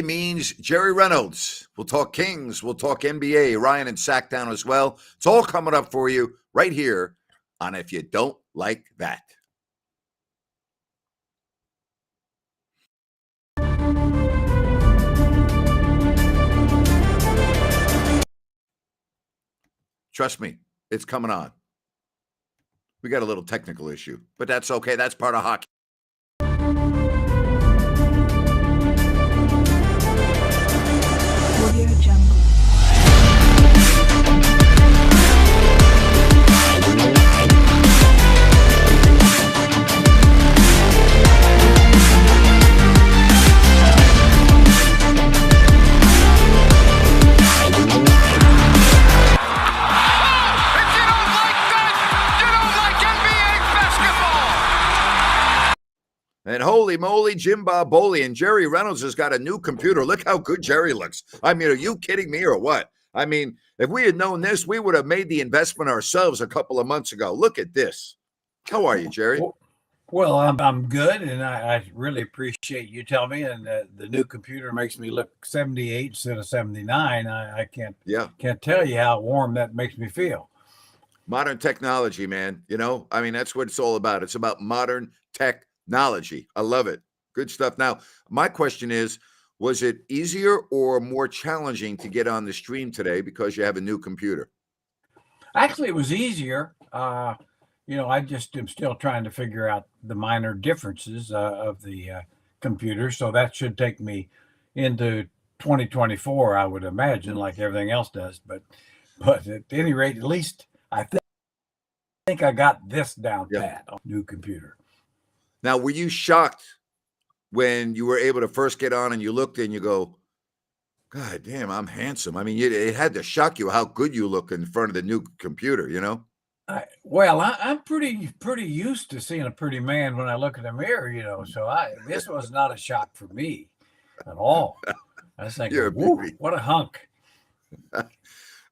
means Jerry Reynolds. We'll talk Kings. We'll talk NBA. Ryan and Sacktown as well. It's all coming up for you right here on If You Don't Like That. Trust me, it's coming on. We got a little technical issue, but that's okay. That's part of hockey. Audio Jungle. And holy moly, Jim Bob Boley and Jerry Reynolds has got a new computer. Look how good Jerry looks. I mean, are you kidding me or what? I mean, if we had known this, we would have made the investment ourselves a couple of months ago. Look at this. How are you, Jerry? Well, I'm good, and I really appreciate you telling me. And the new computer makes me look 78 instead of 79. I can't tell you how warm that makes me feel. Modern technology, man. You know, I mean, that's what it's all about. It's about modern technology. I love it. Good stuff. Now, my question is, was it easier or more challenging to get on the stream today because you have a new computer? Actually, it was easier. I just am still trying to figure out the minor differences of the computer. So that should take me into 2024, I would imagine, like everything else does. But at any rate, at least I think I got this down pat on the new computer. Now, were you shocked when you were able to first get on and you looked and you go, God damn, I'm handsome. I mean, it had to shock you how good you look in front of the new computer, you know? I'm pretty used to seeing a pretty man when I look in the mirror, so this was not a shock for me at all. I was thinking, whoa, what a hunk.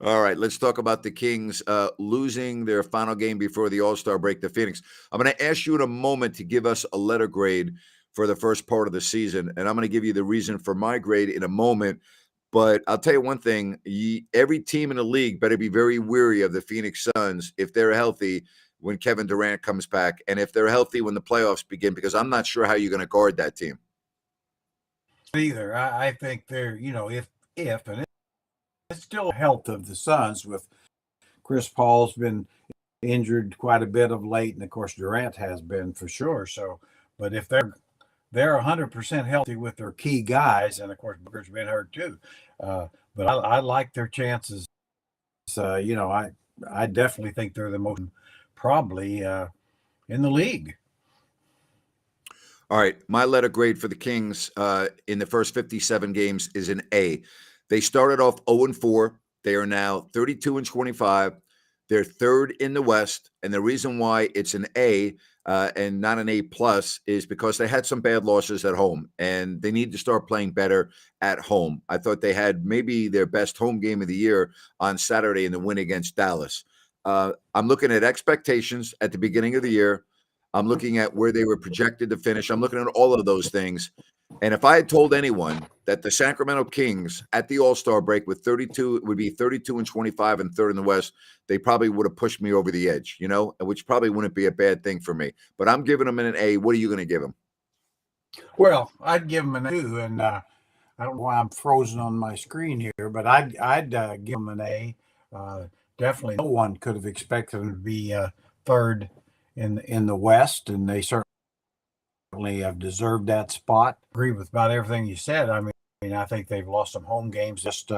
All right, let's talk about the Kings losing their final game before the All-Star break to Phoenix. I'm going to ask you in a moment to give us a letter grade for the first part of the season, and I'm going to give you the reason for my grade in a moment. But I'll tell you one thing, every team in the league better be very weary of the Phoenix Suns if they're healthy when Kevin Durant comes back, and if they're healthy when the playoffs begin, because I'm not sure how you're going to guard that team. Either. I think they're, if and it's still health of the Suns with Chris Paul's been injured quite a bit of late, and of course Durant has been for sure. So, but if they're 100% healthy with their key guys, and of course Booker's been hurt too. But I like their chances. I definitely think they're the most probably in the league. All right, my letter grade for the Kings in the first 57 games is an A. They started off 0-4. They are now 32-25. They're third in the West, and the reason why it's an A and not an A plus is because they had some bad losses at home, and they need to start playing better at home. I thought they had maybe their best home game of the year on Saturday in the win against Dallas. I'm looking at expectations at the beginning of the year. I'm looking at where they were projected to finish. I'm looking at all of those things. And if I had told anyone that the Sacramento Kings at the All-Star break with 32 would be 32-25 and third in the West, they probably would have pushed me over the edge, which probably wouldn't be a bad thing for me. But I'm giving them an A. What are you going to give them? Well, I'd give them an A, and I don't know why I'm frozen on my screen here, but I'd give them an A. Definitely, no one could have expected them to be third in the West, and they certainly have deserved that spot. Agree with about everything you said. I mean, I think they've lost some home games. Just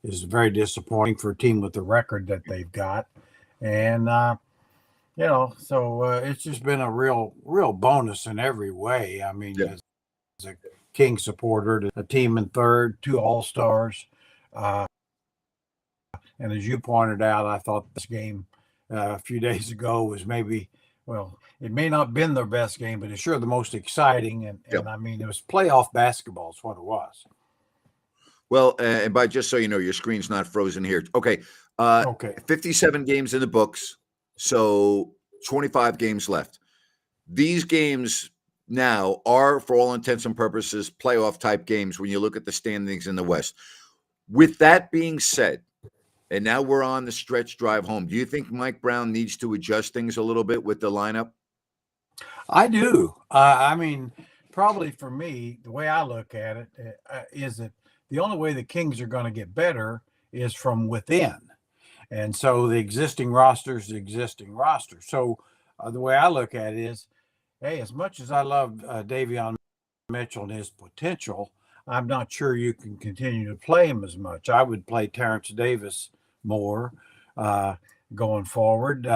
is very disappointing for a team with the record that they've got, and so it's just been a real bonus in every way. I mean, as a King supporter, a team in third, 2 All-Stars, and as you pointed out, I thought this game a few days ago was maybe. Well, it may not have been their best game, but it's sure the most exciting. And I mean, it was playoff basketball is what it was. Well, and by just so you know, your screen's not frozen here. Okay. 57 games in the books, so 25 games left. These games now are, for all intents and purposes, playoff type games when you look at the standings in the West. With that being said, and now we're on the stretch drive home, do you think Mike Brown needs to adjust things a little bit with the lineup? I do. I mean, probably for me, the way I look at it is that the only way the Kings are going to get better is from within. And so the existing roster is the existing roster. So the way I look at it is, hey, as much as I love Davion Mitchell and his potential, I'm not sure you can continue to play him as much. I would play Terrence Davis more uh, going forward.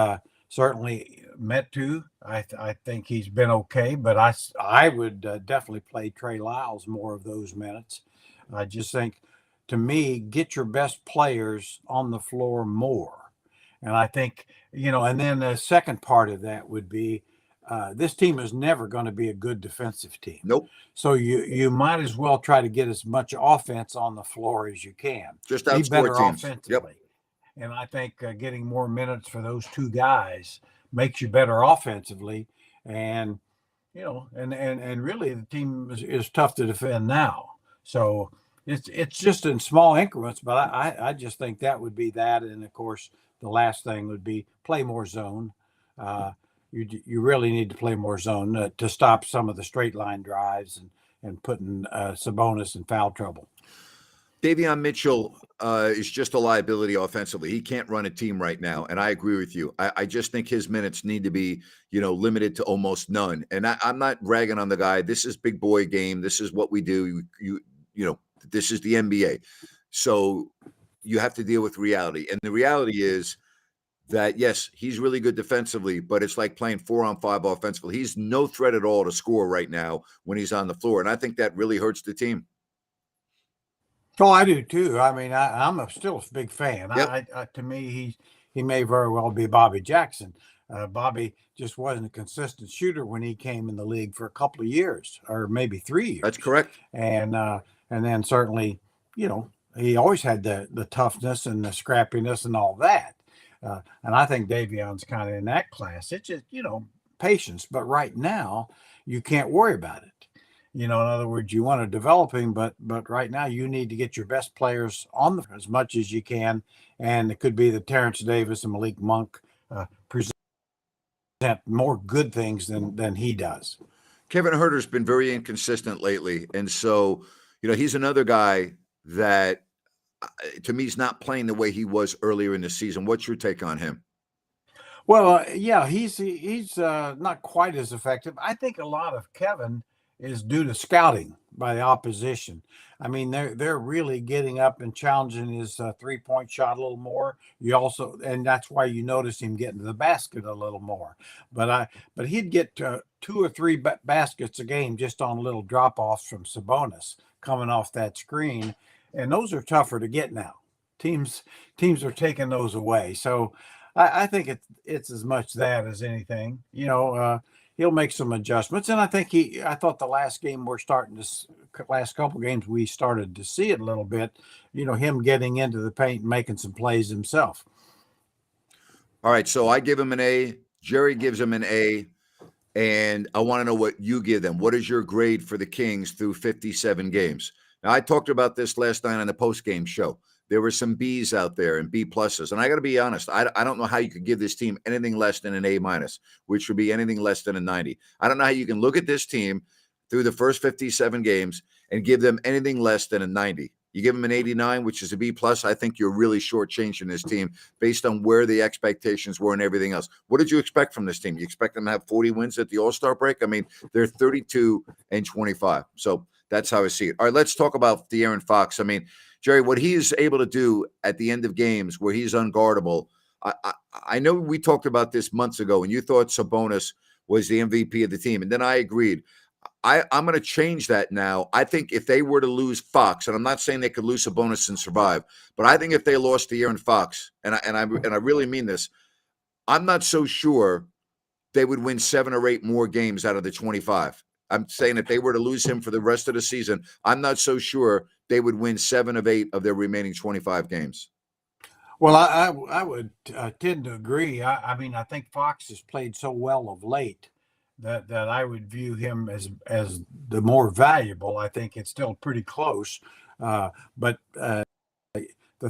Certainly, Metu, I think he's been okay, but I would definitely play Trey Lyles more of those minutes. I just think, to me, get your best players on the floor more. And I think, and then the second part of that would be this team is never going to be a good defensive team. Nope. So you might as well try to get as much offense on the floor as you can. Just Be outscore better teams. offensively. Yep. And I think getting more minutes for those two guys makes you better offensively. And, and really the team is tough to defend now. So it's just in small increments, but I just think that would be that. And of course, the last thing would be play more zone. You really need to play more zone to stop some of the straight line drives and putting Sabonis in foul trouble. Davion Mitchell is just a liability offensively. He can't run a team right now, and I agree with you. I just think his minutes need to be, limited to almost none. And I'm not ragging on the guy. This is big boy game. This is what we do. This is the NBA. So you have to deal with reality. And the reality is that, yes, he's really good defensively, but it's like playing 4-on-5 offensively. He's no threat at all to score right now when he's on the floor. And I think that really hurts the team. Oh, I do too. I mean, I'm still a big fan. Yep. To me, he may very well be Bobby Jackson. Bobby just wasn't a consistent shooter when he came in the league for a couple of years, or maybe 3 years. That's correct. And then certainly, he always had the toughness and the scrappiness and all that. And I think Davion's kind of in that class. It's just patience. But right now, you can't worry about it. In other words, you want to develop him, but right now you need to get your best players on as much as you can, and it could be that Terrence Davis and Malik Monk present more good things than he does. Kevin Huerter's been very inconsistent lately, and so he's another guy that, to me, is not playing the way he was earlier in the season. What's your take on him? Well, yeah, he's not quite as effective. I think a lot of Kevin is due to scouting by the opposition. I mean, they're really getting up and challenging his 3-point shot a little more. And that's why you notice him getting to the basket a little more. But he'd get 2 or 3 baskets a game just on little drop offs from Sabonis coming off that screen, and those are tougher to get now. Teams are taking those away. So I think it's as much that as anything. He'll make some adjustments, and I thought the last game last couple games we started to see it a little bit. Him getting into the paint and making some plays himself. All right, so I give him an A. Jerry gives him an A, and I want to know what you give them. What is your grade for the Kings through 57 games? Now, I talked about this last night on the post-game show. There were some B's out there and B pluses. And I got to be honest, I don't know how you could give this team anything less than an A minus, which would be anything less than a 90. I don't know how you can look at this team through the first 57 games and give them anything less than a 90. You give them an 89, which is a B plus. I think you're really shortchanging this team based on where the expectations were and everything else. What did you expect from this team? You expect them to have 40 wins at the All-Star break? I mean, they're 32-25. So that's how I see it. All right, let's talk about De'Aaron Fox. I mean, Jerry, what he is able to do at the end of games where he's unguardable, I know we talked about this months ago, and you thought Sabonis was the MVP of the team, and then I agreed. I'm going to change that now. I think if they were to lose Fox, and I'm not saying they could lose Sabonis and survive, but I think if they lost De'Aaron Fox, and I really mean this, I'm not so sure they would win 7 or 8 more games out of the 25. I'm saying if they were to lose him for the rest of the season, I'm not so sure they would win 7 of 8 of their remaining 25 games. Well, I would tend to agree. I mean, I think Fox has played so well of late that I would view him as the more valuable. I think it's still pretty close, but the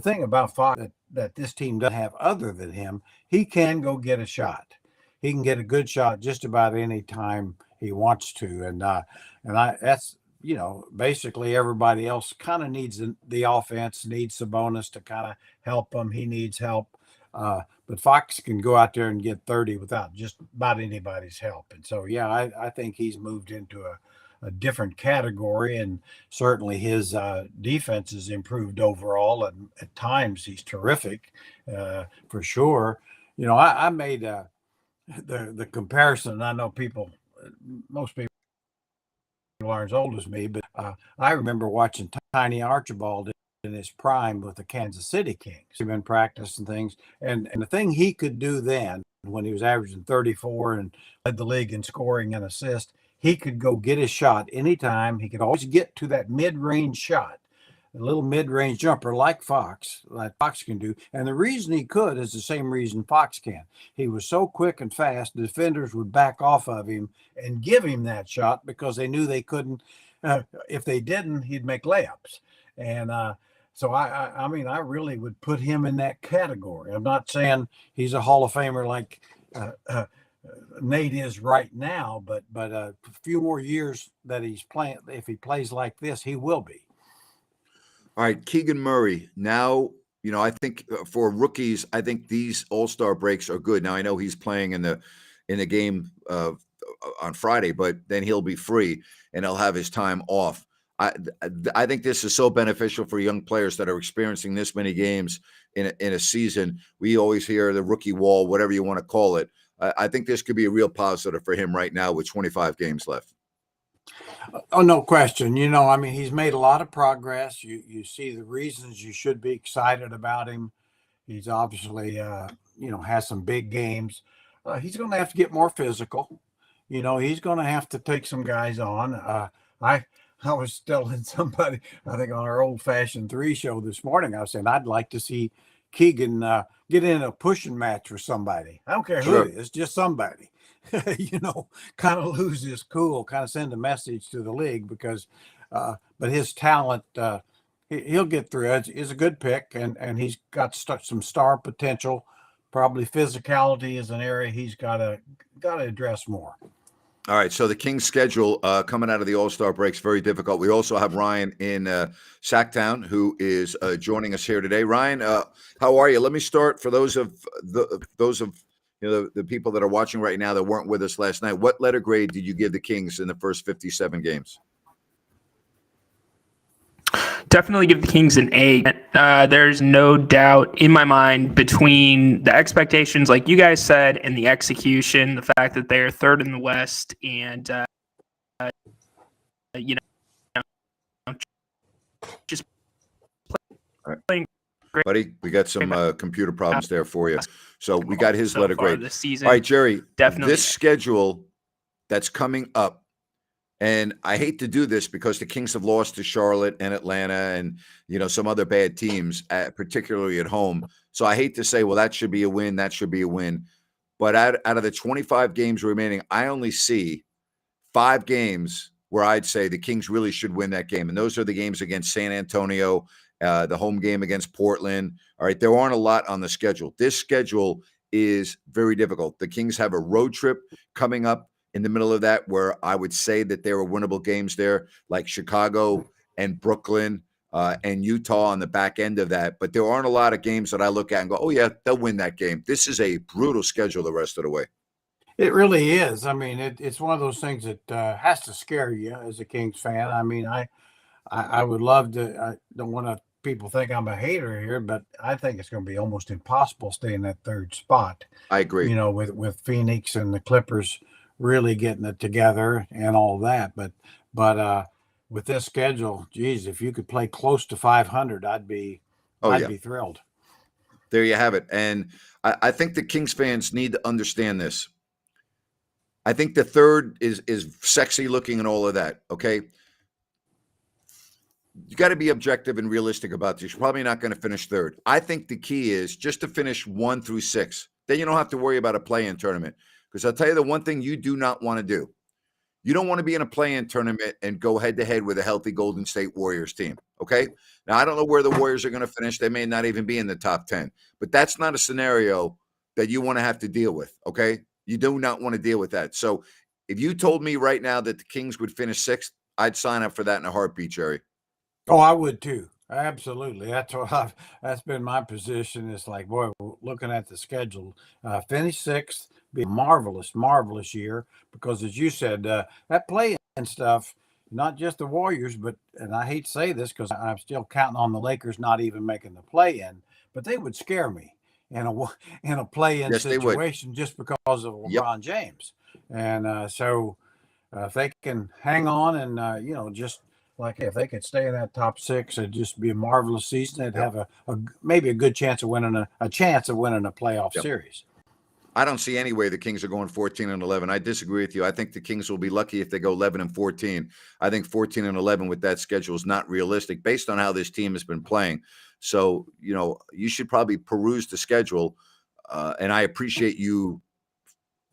thing about Fox that this team doesn't have other than him, he can go get a shot. He can get a good shot just about any time he wants to, and I that's basically everybody else kind of needs the offense, needs Sabonis to kind of help him. He needs help. But Fox can go out there and get 30 without just about anybody's help. And so, yeah, I think he's moved into a different category, and certainly his defense has improved overall. And at times, he's terrific for sure. I made the comparison. I know most people aren't as old as me, but I remember watching Tiny Archibald in his prime with the Kansas City Kings. He'd been practice and things, and the thing he could do then, when he was averaging 34 and led the league in scoring and assist, he could go get his shot anytime. He could always get to that mid-range shot, a little mid-range jumper like Fox can do. And the reason he could is the same reason Fox can. He was so quick and fast, the defenders would back off of him and give him that shot because they knew they couldn't. If they didn't, he'd make layups. And so I mean, I really would put him in that category. I'm not saying he's a Hall of Famer like Nate is right now, but a few more years that he's playing, if he plays like this, he will be. All right, Keegan Murray. Now, I think for rookies, I think these All-Star breaks are good. Now, I know he's playing in the game on Friday, but then he'll be free and he'll have his time off. I think this is so beneficial for young players that are experiencing this many games in a season. We always hear the rookie wall, whatever you want to call it. I think this could be a real positive for him right now with 25 games left. Oh, no question. I mean, he's made a lot of progress. You see the reasons you should be excited about him. He's obviously, has some big games. He's going to have to get more physical. He's going to have to take some guys on. I was telling somebody, I think on our Old Fashioned 3 show this morning, I was saying I'd like to see Keegan get in a pushing match with somebody. I don't care who it is, just somebody. Kind of lose his cool, kind of send a message to the league because, but his talent, he'll get through it. He's a good pick, and he's got some star potential. Probably physicality is an area he's got to address more. All right, so the Kings' schedule coming out of the All-Star break's very difficult. We also have Ryan in Sacktown, who is joining us here today. Ryan, how are you? Let me start for those of the people that are watching right now that weren't with us last night. What letter grade did you give the Kings in the first 57 games? Definitely give the Kings an A. There's no doubt in my mind between the expectations, like you guys said, and the execution, the fact that they're third in the West, and just playing great. Buddy, we got some computer problems there for you. So we got his so letter far grade. this season. All right, Jerry, Definitely. this schedule that's coming up, and I hate to do this because the Kings have lost to Charlotte and Atlanta and, some other bad teams, particularly at home. So I hate to say, well, that should be a win. That should be a win. But out of the 25 games remaining, I only see 5 games where I'd say the Kings really should win that game. And those are the games against San Antonio, the home game against Portland. All right, there aren't a lot on the schedule. This schedule is very difficult. The Kings have a road trip coming up in the middle of that where I would say that there are winnable games there, like Chicago and Brooklyn and Utah on the back end of that. But there aren't a lot of games that I look at and go, oh, yeah, they'll win that game. This is a brutal schedule the rest of the way. It really is. I mean, it's one of those things that has to scare you as a Kings fan. I mean, I would love to. I don't want to people think I'm a hater here, but I think it's going to be almost impossible staying that third spot. I agree. With Phoenix and the Clippers really getting it together and all that. But with this schedule, geez, if you could play close to 500, I'd be thrilled. There you have it. And I think the Kings fans need to understand this. I think the third is sexy looking and all of that. Okay. You got to be objective and realistic about this. You're probably not going to finish third. I think the key is just to finish 1 through 6. Then you don't have to worry about a play-in tournament. Because I'll tell you the one thing you do not want to do. You don't want to be in a play-in tournament and go head-to-head with a healthy Golden State Warriors team, okay? Now, I don't know where the Warriors are going to finish. They may not even be in the top 10. But that's not a scenario that you want to have to deal with, okay? You do not want to deal with that. So if you told me right now that the Kings would finish 6th, I'd sign up for that in a heartbeat, Jerry. Oh, I would too. Absolutely. That's been my position. It's like, boy, looking at the schedule, finish 6th, be a marvelous, marvelous year. Because as you said, that play and stuff, not just the Warriors, but, and I hate to say this because I'm still counting on the Lakers not even making the play in, but they would scare me in a play in Yes, they would. situation just because of Yep. LeBron James. And so if they can hang on and, just like if they could stay in that top 6, it'd just be a marvelous season. They'd have maybe a good chance of winning a playoff Yep. series. I don't see any way the Kings are going 14-11. I disagree with you. I think the Kings will be lucky if they go 11-14. I think 14-11 with that schedule is not realistic based on how this team has been playing. So, you should probably peruse the schedule. And I appreciate you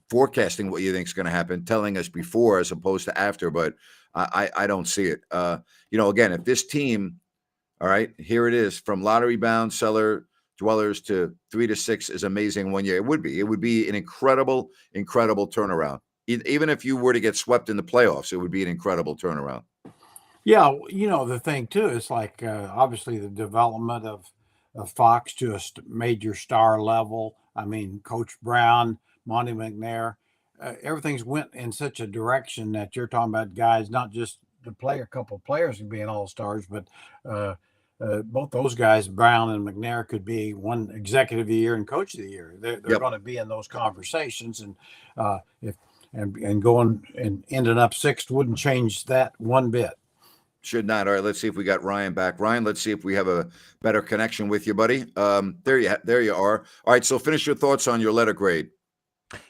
forecasting what you think is going to happen, telling us before as opposed to after, but I don't see it. Again, if this team, all right, here it is, from lottery bound cellar dwellers to 3-6 is amazing 1 year. It would be an incredible, incredible turnaround. Even if you were to get swept in the playoffs, it would be an incredible turnaround. Yeah, the thing too is like obviously the development of Fox to a major star level. I mean, Coach Brown, Monty McNair, everything's went in such a direction that you're talking about guys, not just a couple of players being all stars, but both those guys, Brown and McNair, could be one executive of the year and coach of the year. They're Yep. going to be in those conversations, and if going and ending up 6th wouldn't change that one bit. Should not. All right, let's see if we got Ryan back. Ryan, let's see if we have a better connection with you, buddy. There you are. All right, so finish your thoughts on your letter grade.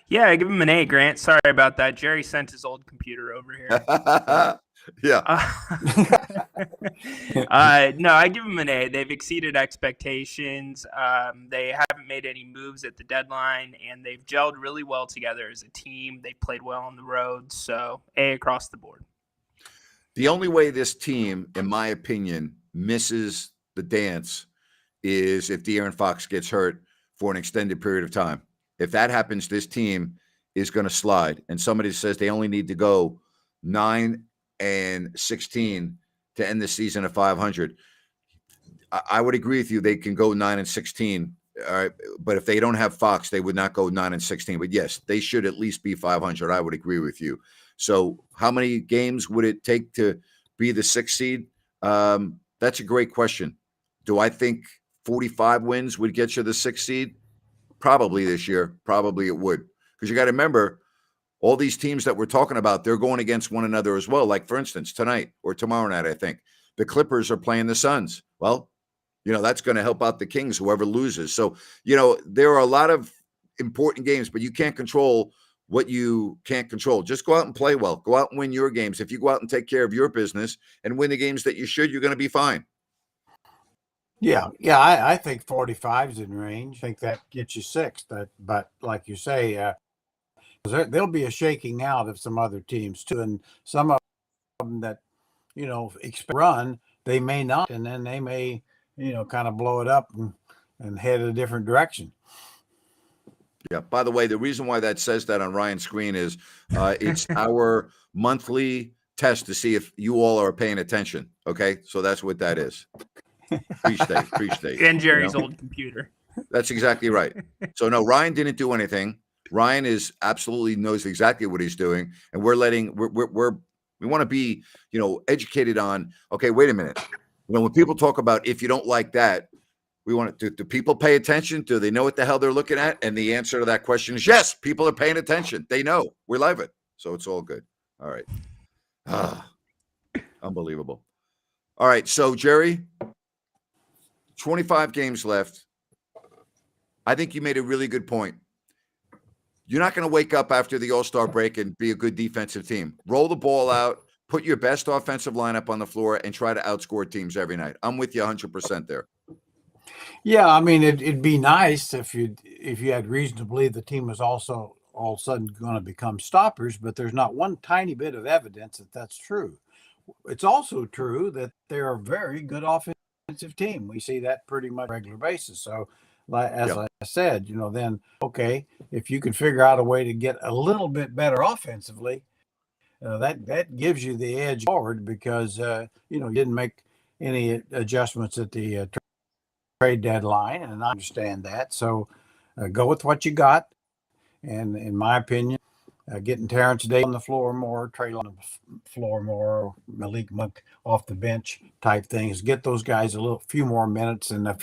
Yeah, I give him an A, Grant. Sorry about that. Jerry sent his old computer over here. Yeah. No, I give them an A. They've exceeded expectations. They haven't made any moves at the deadline, and they've gelled really well together as a team. They played well on the road, so A across the board. The only way this team, in my opinion, misses the dance is if De'Aaron Fox gets hurt for an extended period of time. If that happens, this team is going to slide. And somebody says they only need to go 9-16 to end the season at 500. I would agree with you. They can go 9-16. All right, but if they don't have Fox, they would not go 9-16. But yes, they should at least be 500. I would agree with you. So how many games would it take to be the 6th seed? That's a great question. Do I think 45 wins would get you the 6th seed? Probably this year. Probably it would. Because you got to remember, all these teams that we're talking about, they're going against one another as well. Like, for instance, tonight or tomorrow night, I think, the Clippers are playing the Suns. Well, that's going to help out the Kings, whoever loses. So, there are a lot of important games, but you can't control what you can't control. Just go out and play well. Go out and win your games. If you go out and take care of your business and win the games that you should, you're going to be fine. Yeah. I think 45 is in range. I think that gets you 6th. But like you say, there'll be a shaking out of some other teams too, and some of them that expect to run, they may not, and then they may kind of blow it up and head a different direction. Yeah. By the way, the reason why that says that on Ryan's screen is it's our monthly test to see if you all are paying attention. Okay, so that's what that is. Pre-state. And Jerry's old computer. That's exactly right. So no, Ryan didn't do anything. Ryan absolutely knows exactly what he's doing, and we want to be educated on. Okay, wait a minute. When people talk about if you don't like that, we want to. Do people pay attention? Do they know what the hell they're looking at? And the answer to that question is yes. People are paying attention. They know. We love it, so it's all good. All right. Unbelievable. All right, so Jerry, 25 games left. I think you made a really good point. You're not going to wake up after the All-Star break and be a good defensive team. Roll the ball out, put your best offensive lineup on the floor, and try to outscore teams every night. I'm with you 100% there. Yeah, I mean, it'd be nice if you had reason to believe the team was also all of a sudden going to become stoppers, but there's not one tiny bit of evidence that that's true. It's also true that they're a very good offensive team. We see that pretty much on a regular basis. So, as I said, then, okay, if you can figure out a way to get a little bit better offensively, that gives you the edge forward because, you didn't make any adjustments at the trade deadline, and I understand that. So go with what you got. And in my opinion, getting Terrence Day on the floor more, Traylon on the floor more, Malik Monk off the bench type things, get those guys few more minutes, and a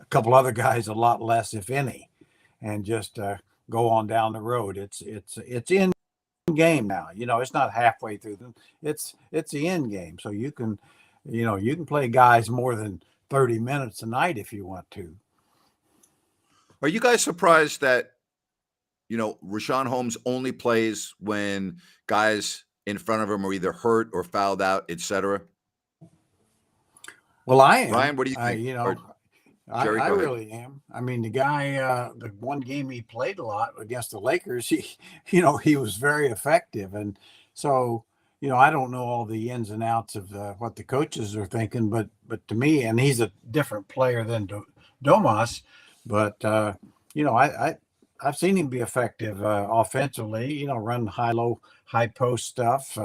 couple other guys a lot less, if any, and just go on down the road. It's in game now. It's not halfway through them. It's the end game. So you can play guys more than 30 minutes a night if you want to. Are you guys surprised that Rashawn Holmes only plays when guys in front of him are either hurt or fouled out, etc.? Well, I am. Ryan, what do you think? I really am. I mean, the guy, the one game he played a lot against the Lakers, he was very effective. And so, I don't know all the ins and outs of what the coaches are thinking, but to me, and he's a different player than Domas, but, I've seen him be effective offensively, run high-low, high-post stuff.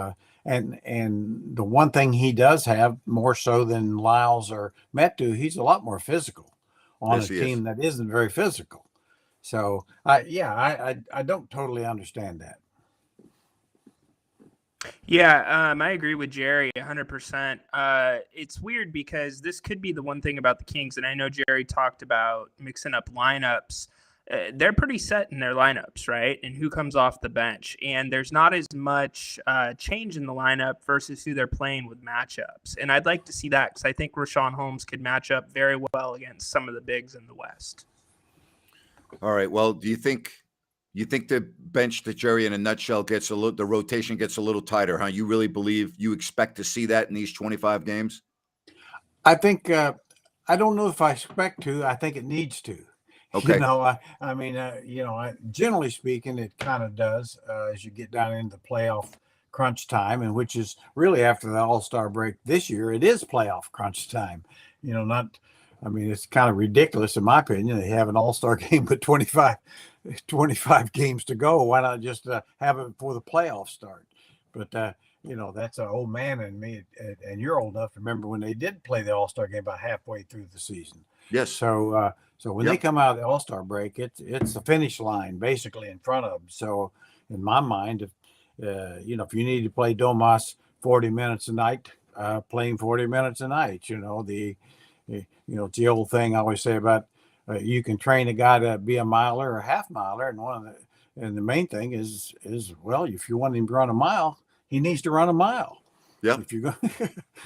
And the one thing he does have more so than Lyles or Metu, he's a lot more physical on a team that isn't very physical. So, I don't totally understand that. Yeah, I agree with Jerry 100%. It's weird because this could be the one thing about the Kings, and I know Jerry talked about mixing up lineups. They're pretty set in their lineups, right? And who comes off the bench. And there's not as much change in the lineup versus who they're playing with matchups. And I'd like to see that because I think Rashawn Holmes could match up very well against some of the bigs in the West. All right. Well, do you think the bench that Jerry in a nutshell the rotation gets a little tighter, huh? You really believe you expect to see that in these 25 games? I think, I don't know if I expect to. I think it needs to. Okay. Generally speaking, it kind of does as you get down into the playoff crunch time, and which is really after the All-Star break this year. It is playoff crunch time. It's kind of ridiculous in my opinion. They have an All-Star game with 25 games to go. Why not just have it before the playoffs start? But that's an old man in me, and you're old enough to remember when they did play the All-Star game about halfway through the season. Yes. So when they come out of the All-Star break, it's the finish line basically in front of them. So in my mind, if you need to play Domas 40 minutes a night, playing 40 minutes a night, it's the old thing I always say about you can train a guy to be a miler or a half miler, and the main thing is well, if you want him to run a mile, he needs to run a mile. Yeah. If you go.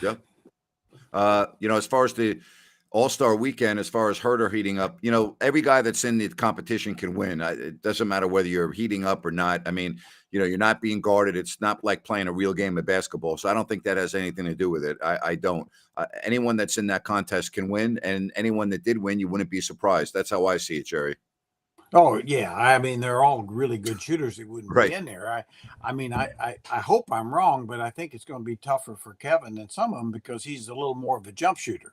Yeah. As far as the All-Star weekend, as far as Herter heating up, every guy that's in the competition can win. It doesn't matter whether you're heating up or not. I mean, you're not being guarded. It's not like playing a real game of basketball. So I don't think that has anything to do with it. I don't. Anyone that's in that contest can win, and anyone that did win, you wouldn't be surprised. That's how I see it, Jerry. Oh yeah, I mean they're all really good shooters that wouldn't Right. be in there. I hope I'm wrong, but I think it's going to be tougher for Kevin than some of them because he's a little more of a jump shooter.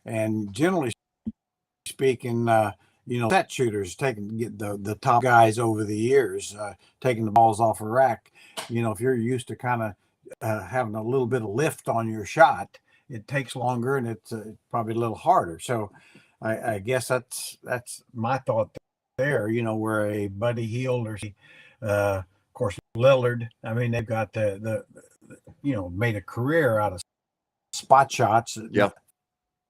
And generally speaking, set shooters get the top guys over the years, taking the balls off a rack. If you're used to kind of having a little bit of lift on your shot, it takes longer and it's probably a little harder. So I guess that's my thought there. Where a Buddy Hield or of course Lillard. I mean, they've got the made a career out of spot shots. Yeah.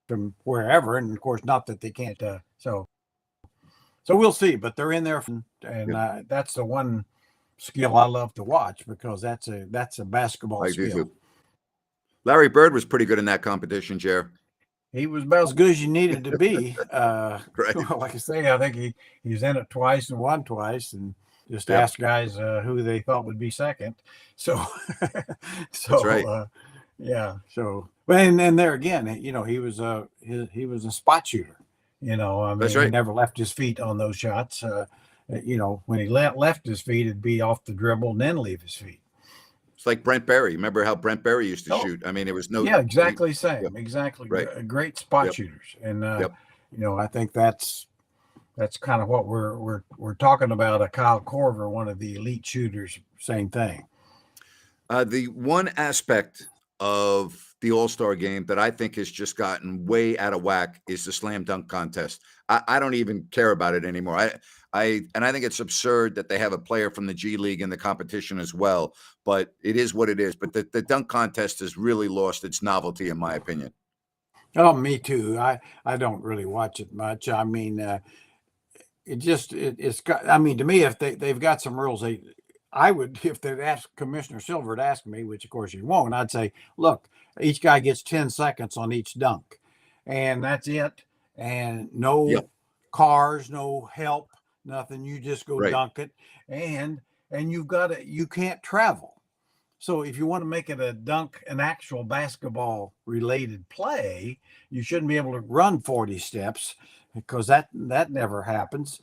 From wherever, and of course, not that they can't. So we'll see. But they're in there, and that's the one skill I love to watch because that's a basketball skill. Larry Bird was pretty good in that competition, Jer. He was about as good as you needed to be. Right. Like I say, I think he was in it twice and won twice, and just asked guys who they thought would be second. So That's right. Yeah. So, and there again, he was a spot shooter. That's right. He never left his feet on those shots. when he left his feet, it'd be off the dribble and then leave his feet. It's like Brent Berry. Remember how Brent Berry used to Oh, shoot? I mean, it was no. yeah, exactly Yep, same. Exactly. right. Great spot Yep. shooters. And, Yep. I think that's kind of what we're talking about. A Kyle Korver, one of the elite shooters, same thing. The one aspect of the All-Star game that I think has just gotten way out of whack is the slam dunk contest. I don't even care about it anymore. I think it's absurd that they have a player from the G League in the competition as well, but it is what it is. But the dunk contest has really lost its novelty, in my opinion. Oh, me too. I don't really watch it much. I mean, it's got. I mean, to me, if they've got some rules, I would, if they'd ask Commissioner Silver to ask me, which of course he won't, I'd say, look, each guy gets 10 seconds on each dunk, and that's it. And no Yep. cars, no help, nothing. You just go Right. dunk it, and you can't travel. So if you want to make it an actual basketball related play, you shouldn't be able to run 40 steps because that never happens.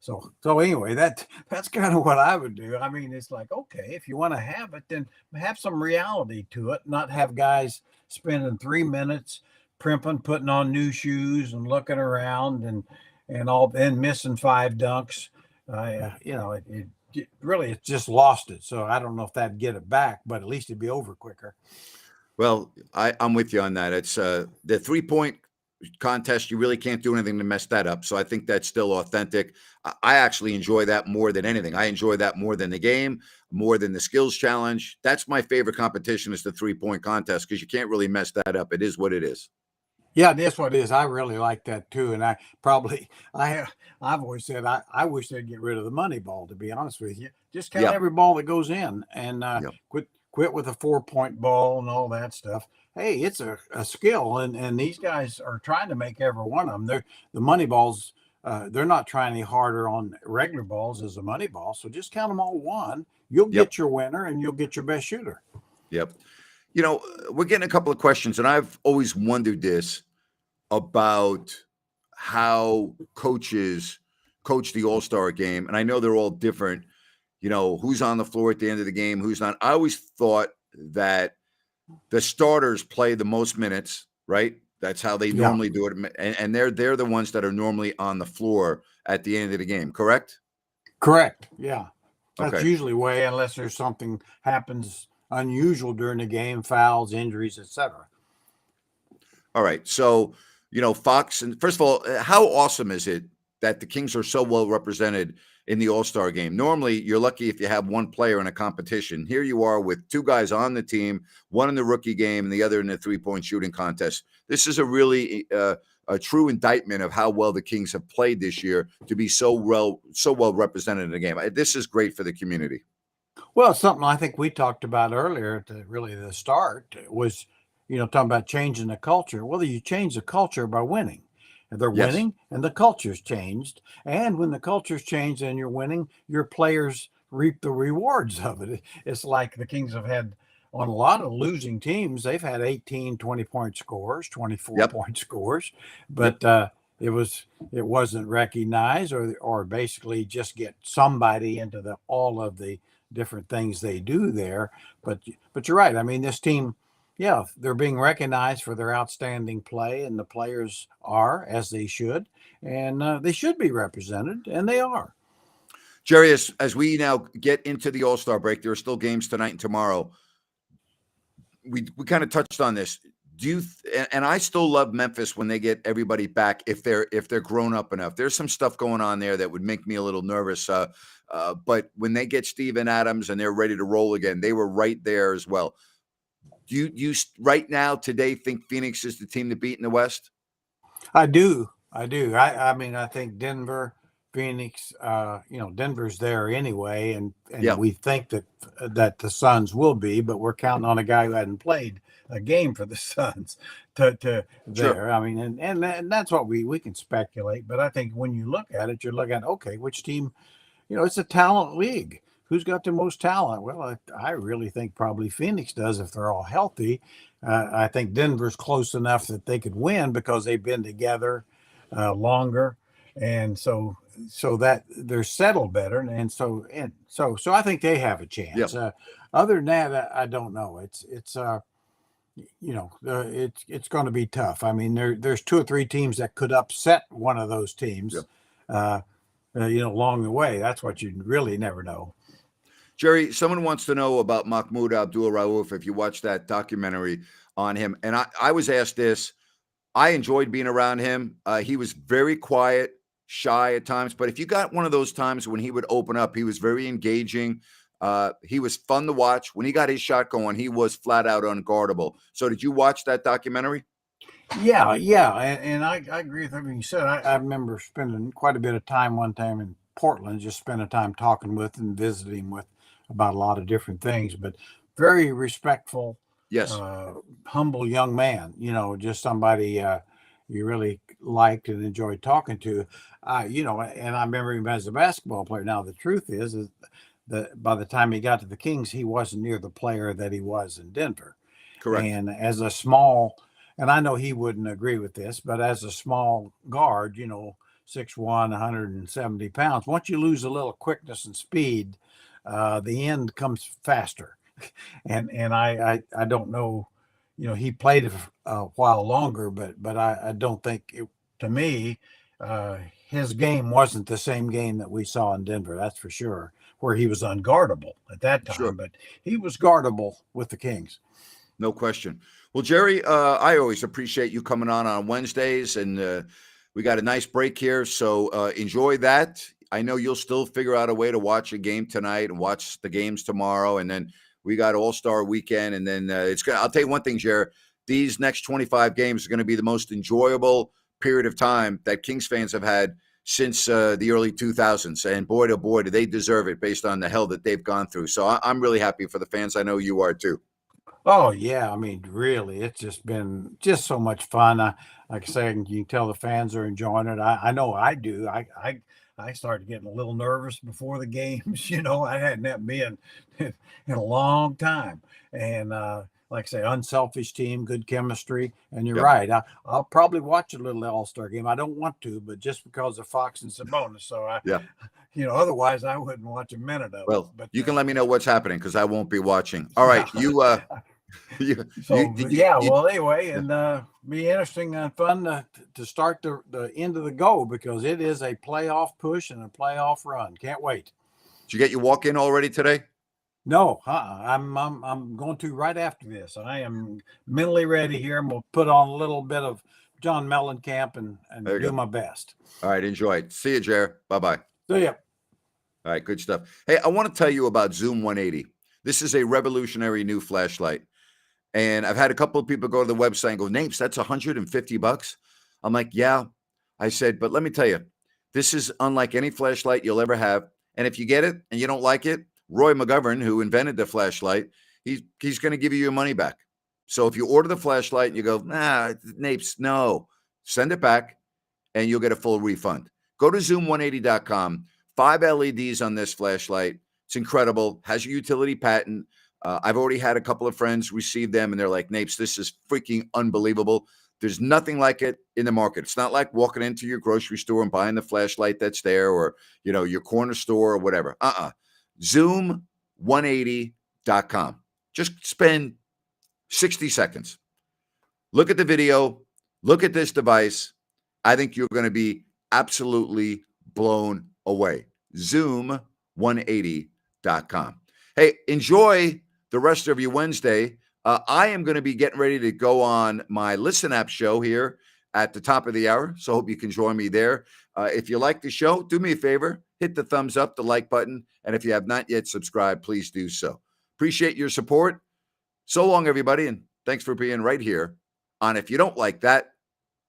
So anyway, that's kind of what I would do. I mean, it's like, okay, if you want to have it, then have some reality to it, not have guys spending 3 minutes primping, putting on new shoes and looking around and missing 5 dunks. It really, it's just lost it. So I don't know if that'd get it back, but at least it'd be over quicker. Well, I'm with you on that. It's the 3-point contest. You really can't do anything to mess that up. So I think that's still authentic. I actually enjoy that more than anything. I enjoy that more than the game, more than the skills challenge. That's my favorite competition, is the 3-point contest, because you can't really mess that up. It is what it is. Yeah, that's what it is. I really like that too. And I've always said I wish they'd get rid of the money ball, to be honest with you. Just count Yeah. every ball that goes in, and Yep. quit with a 4-point ball and all that stuff. Hey, it's a skill, and these guys are trying to make every one of them. The money balls. They're not trying any harder on regular balls as a money ball. So just count them all one. You'll Yep. get your winner, and you'll get your best shooter. Yep. We're getting a couple of questions, and I've always wondered this about how coaches coach the All-Star game. And I know they're all different, who's on the floor at the end of the game, who's not. I always thought that the starters play the most minutes, right? That's how they normally do it. And they're the ones that are normally on the floor at the end of the game, correct? Correct. Yeah. That's Okay. usually way, unless there's something happens unusual during the game, fouls, injuries, etc. All right. So, Fox, and first of all, how awesome is it that the Kings are so well represented in the All-Star game? Normally, you're lucky if you have one player in a competition. Here you are with 2 guys on the team, one in the rookie game and the other in the 3-point shooting contest. This is a really a true indictment of how well the Kings have played this year to be so well represented in the game. This is great for the community. Well, something I think we talked about earlier at the start was, talking about changing the culture. Well, you change the culture by winning. And they're Yes. winning, and the culture's changed. And when the culture's changed and you're winning, your players reap the rewards of it. It's like the Kings have had on a lot of losing teams. They've had 18, 20-point scores, 24-point scores, but it wasn't recognized or basically just get somebody into all of the different things they do there. But you're right. I mean, this team, yeah, they're being recognized for their outstanding play, and the players are, as they should, and they should be represented, and they are. Jerry, as we now get into the All-Star break, there are still games tonight and tomorrow. We kind of touched on this. And I still love Memphis when they get everybody back, if they're grown up enough. There's some stuff going on there that would make me a little nervous. But when they get Steven Adams and they're ready to roll again, they were right there as well. Do you right now today think Phoenix is the team to beat in the West? I do. I mean, I think Denver, Phoenix, Denver's there anyway, and we think that the Suns will be, but we're counting on a guy who hadn't played a game for the Suns to there. Sure. I mean, and that's what we can speculate, but I think when you look at it, you're looking at, okay, which team, it's a talent league. Who's got the most talent? Well, I really think probably Phoenix does if they're all healthy. I think Denver's close enough that they could win because they've been together longer. and so that they're settled better, and so I think they have a Yeah. chance. Other than that, I don't know. It's going to be tough. I mean, there's two or three teams that could upset one of those teams, uh, along the way. That's what you really never know. Jerry, someone wants to know about Mahmoud Abdul Rauf, if you watched that documentary on him. And I was asked this. I enjoyed being around him. He was very quiet, shy at times. But if you got one of those times when he would open up, he was very engaging. He was fun to watch. When he got his shot going, he was flat out unguardable. So did you watch that documentary? Yeah, and I agree with everything you said. I remember spending quite a bit of time one time in Portland, just spending time talking with and visiting with about a lot of different things, but very respectful, Yes. humble young man, just somebody you really liked and enjoyed talking to. And I remember him as a basketball player. Now, the truth is that by the time he got to the Kings, he wasn't near the player that he was in Denver. Correct. And as a small, and I know he wouldn't agree with this, but as a small guard, 6'1", 170 pounds, once you lose a little quickness and speed, the end comes faster. And I don't know, he played a while longer, but I don't think to me, his game wasn't the same game that we saw in Denver. That's for sure, where he was unguardable at that time, Sure. but he was guardable with the Kings. No question. Well, Jerry, I always appreciate you coming on Wednesdays, and we got a nice break here, so enjoy that. I know you'll still figure out a way to watch a game tonight and watch the games tomorrow, and then we got All-Star Weekend, and then I'll tell you one thing, Jerry. These next 25 games are going to be the most enjoyable period of time that Kings fans have had since the early 2000s, and boy, oh boy, do they deserve it based on the hell that they've gone through. So I'm really happy for the fans. I know you are too. Oh yeah, I mean, really, it's just been just so much fun. Like I say, you can tell the fans are enjoying it. I know I do. I started getting a little nervous before the games. I hadn't had me in a long time, and like I say, unselfish team, good chemistry. And you're Yep. right. I'll probably watch a little All-Star game. I don't want to, but just because of Fox and Sabonis. So Yeah. otherwise I wouldn't watch a minute of it. Well, But you can let me know what's happening because I won't be watching. All right, well, anyway, and be interesting and fun to start the end of the go, because it is a playoff push and a playoff run. Can't wait. Did you get your walk in already today? No, I'm going to right after this. I am mentally ready here. I'm going to put on a little bit of John Mellencamp and There you do go. my best. All right, enjoy it. See you, Jer. Bye-bye. See ya. All right, good stuff. Hey, I want to tell you about Zoom 180. This is a revolutionary new flashlight. And I've had a couple of people go to the website and go, Napes, that's $150. I'm like, yeah. I said, but let me tell you, this is unlike any flashlight you'll ever have. And if you get it and you don't like it, Roy McGovern, who invented the flashlight, he's going to give you your money back. So if you order the flashlight and you go, Napes, no, send it back and you'll get a full refund. Go to zoom180.com. 5 LEDs on this flashlight. It's incredible. Has a utility patent. I've already had a couple of friends receive them, and they're like, Napes, this is freaking unbelievable. There's nothing like it in the market. It's not like walking into your grocery store and buying the flashlight that's there, or, your corner store or whatever. Zoom180.com. Just spend 60 seconds. Look at the video. Look at this device. I think you're going to be absolutely blown away. Zoom180.com. Hey, enjoy the rest of your Wednesday. I am going to be getting ready to go on my Listen App show here at the top of the hour, so I hope you can join me there. If you like the show, do me a favor, hit the thumbs up, the like button, and if you have not yet subscribed, please do so. Appreciate your support. So long, everybody, and thanks for being right here on If You Don't Like That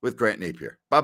with Grant Napier. Bye-bye.